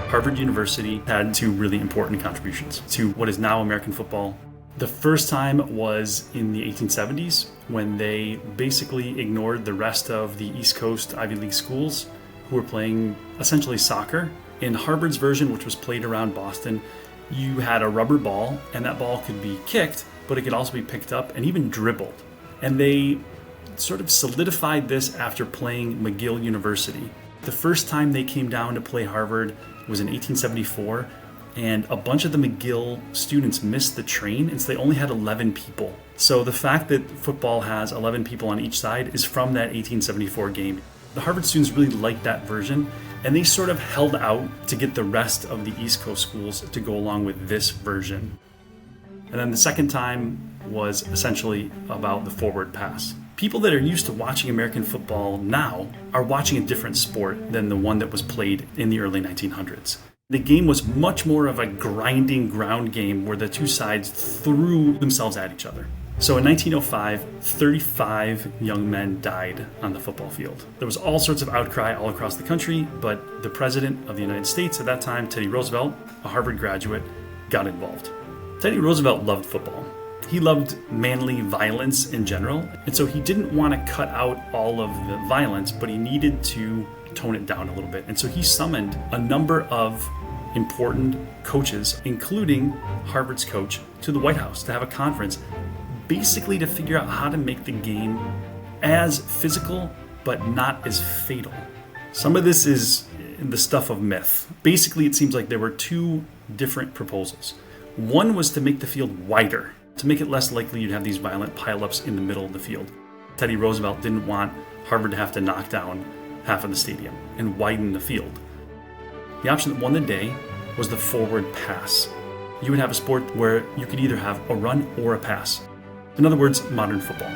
Harvard University had two really important contributions to what is now American football. The first time was in the 1870s when they basically ignored the rest of the East Coast Ivy League schools who were playing essentially soccer. In Harvard's version, which was played around Boston, you had a rubber ball, and that ball could be kicked, but it could also be picked up and even dribbled. And they sort of solidified this after playing McGill University. The first time they came down to play Harvard was in 1874, and a bunch of the McGill students missed the train, and so they only had 11 people. So the fact that football has 11 people on each side is from that 1874 game. The Harvard students really liked that version, and they sort of held out to get the rest of the East Coast schools to go along with this version. And then the second time was essentially about the forward pass. People that are used to watching American football now are watching a different sport than the one that was played in the early 1900s. The game was much more of a grinding ground game where the two sides threw themselves at each other. So in 1905, 35 young men died on the football field. There was all sorts of outcry all across the country, but the president of the United States at that time, Teddy Roosevelt, a Harvard graduate, got involved. Teddy Roosevelt loved football. He loved manly violence in general, and so he didn't want to cut out all of the violence, but he needed to tone it down a little bit. And so he summoned a number of important coaches, including Harvard's coach, to the White House to have a conference, basically to figure out how to make the game as physical, but not as fatal. Some of this is the stuff of myth. Basically, it seems like there were two different proposals. One was to make the field wider, to make it less likely you'd have these violent pileups in the middle of the field. Teddy Roosevelt didn't want Harvard to have to knock down half of the stadium and widen the field. The option that won the day was the forward pass. You would have a sport where you could either have a run or a pass. In other words, modern football.